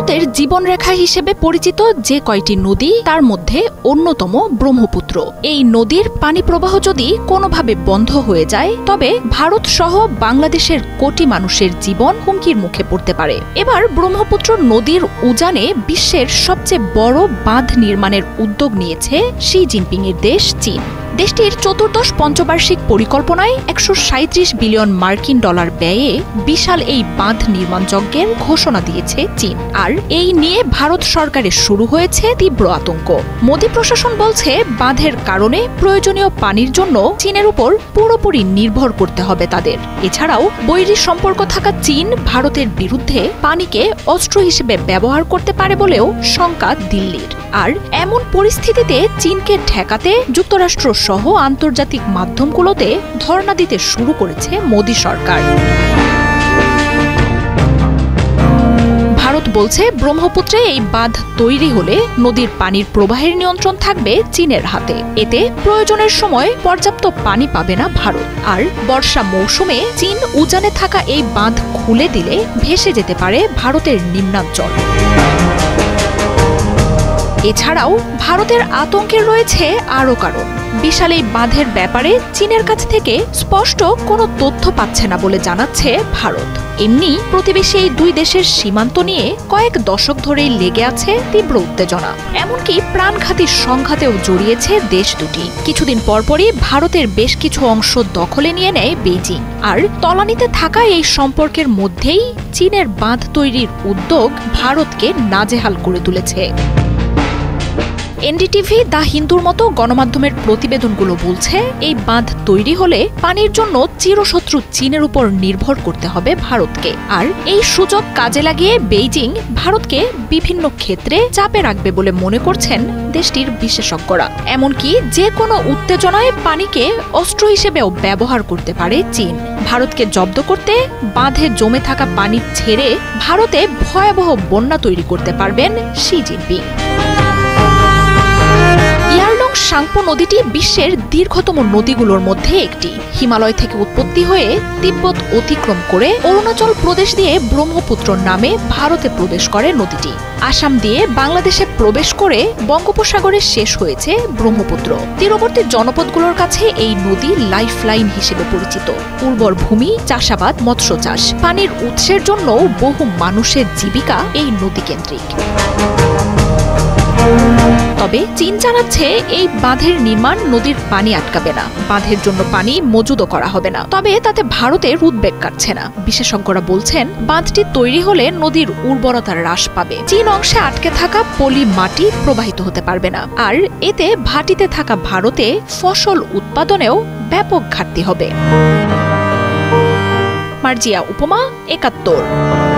ভারতের জীবনরেখা হিসেবে পরিচিত যে কয়টি নদী তার মধ্যে অন্যতম ব্রহ্মপুত্র। এই নদীর পানি প্রবাহ যদি কোনোভাবে বন্ধ হয়ে যায় তবে ভারত সহ বাংলাদেশের কোটি মানুষের জীবন হুমকির মুখে পড়তে পারে। এবার ব্রহ্মপুত্র নদীর উজানে বিশ্বের সবচেয়ে বড় বাঁধ নির্মাণের উদ্যোগ নিয়েছে শি জিনপিং এর দেশ চীন। দেশটির চতুর্দশ পঞ্চবার্ষিক পরিকল্পনায় ১৩৭ বিলিয়ন মার্কিন ডলার ব্যয়ে বিশাল এই বাঁধ নির্মাণ যজ্ঞের ঘোষণা দিয়েছে চীন। আর এই নিয়ে ভারত সরকারের শুরু হয়েছে তীব্র আতঙ্ক। মোদী প্রশাসন বলছে বাঁধের কারণে প্রয়োজনীয় পানির জন্য চীনের উপর পুরোপুরি নির্ভর করতে হবে তাদের। এছাড়াও বৈরী সম্পর্ক থাকা চীন ভারতের বিরুদ্ধে পানিকে অস্ত্র হিসেবে ব্যবহার করতে পারে বলেও শঙ্কা দিল্লির। আর এমন পরিস্থিতিতে চীনকে ঠেকাতে যুক্তরাষ্ট্র সহ আন্তর্জাতিক মাধ্যমগুলোতে ধর্ণা দিতে শুরু করেছে মোদী সরকার। ভারত বলছে ব্রহ্মপুত্রে এই বাঁধ তৈরি হলে নদীর পানির প্রবাহের নিয়ন্ত্রণ থাকবে চীনের হাতে। এতে প্রয়োজনের সময় পর্যাপ্ত পানি পাবে না ভারত। আর বর্ষা মৌসুমে চীন উজানে থাকা এই বাঁধ খুলে দিলে ভেসে যেতে পারে ভারতের নিম্নাঞ্চল। এছাড়াও ভারতের আতঙ্কের রয়েছে আরও কারণ। বিশাল এই বাঁধের ব্যাপারে চীনের কাছ থেকে স্পষ্ট কোনো তথ্য পাচ্ছে না বলে জানাচ্ছে ভারত। এমনি প্রতিবেশী এই দুই দেশের সীমান্ত নিয়ে কয়েক দশক ধরেই লেগে আছে তীব্র উত্তেজনা। এমনকি প্রাণঘাতী সংঘাতেও জড়িয়েছে দেশ দুটি। কিছুদিন পরপরই ভারতের বেশ কিছু অংশ দখলে নিয়ে নেয় বেইজিং। আর তলানিতে থাকা এই সম্পর্কের মধ্যেই চীনের বাঁধ তৈরির উদ্যোগ ভারতকে নাজেহাল করে তুলেছে। এনডিটিভি, দ্য হিন্দুর মতো গণমাধ্যমের প্রতিবেদনগুলো বলছে এই বাঁধ তৈরি হলে পানির জন্য চিরশত্রু চীনের উপর নির্ভর করতে হবে ভারতকে। আর এই সুযোগ কাজে লাগিয়ে বেইজিং ভারতকে বিভিন্ন ক্ষেত্রে চাপে রাখবে বলে মনে করছেন দেশটির বিশেষজ্ঞরা। এমনকি যে কোনো উত্তেজনায় পানিকে অস্ত্র হিসেবেও ব্যবহার করতে পারে চীন। ভারতকে জব্দ করতে বাঁধে জমে থাকা পানি ছেড়ে ভারতে ভয়াবহ বন্যা তৈরি করতে পারবেন শি জিনপিং। সাংপো নদীটি বিশ্বের দীর্ঘতম নদীগুলোর মধ্যে একটি। হিমালয় থেকে উৎপত্তি হয়ে তিব্বত অতিক্রম করে অরুণাচল প্রদেশ দিয়ে ব্রহ্মপুত্র নামে ভারতে প্রবেশ করে নদীটি। আসাম দিয়ে বাংলাদেশে প্রবেশ করে বঙ্গোপসাগরে শেষ হয়েছে ব্রহ্মপুত্র। তীরবর্তী জনপদগুলোর কাছে এই নদী লাইফলাইন হিসেবে পরিচিত। উর্বর ভূমি, চাষাবাদ, মৎস্য চাষ, পানির উৎসের জন্য বহু মানুষের জীবিকা এই নদী কেন্দ্রিক। তবে চীন জানাচ্ছে এই বাঁধের নির্মাণ নদীর পানি আটকাবে না, বাঁধের জন্য পানি মজুদও করা হবে না। তবে তাতে ভারতের উদ্বেগ কাটছে না। বিশেষজ্ঞরা বলছেন বাঁধটি তৈরি হলে নদীর উর্বরতা হ্রাস পাবে। চীন অংশে আটকে থাকা পলি মাটি প্রবাহিত হতে পারবে না। আর এতে ভাটিতে থাকা ভারতে ফসল উৎপাদনেও ব্যাপক ঘাটতি হবে। মার্জিয়া উপমা, ৭১।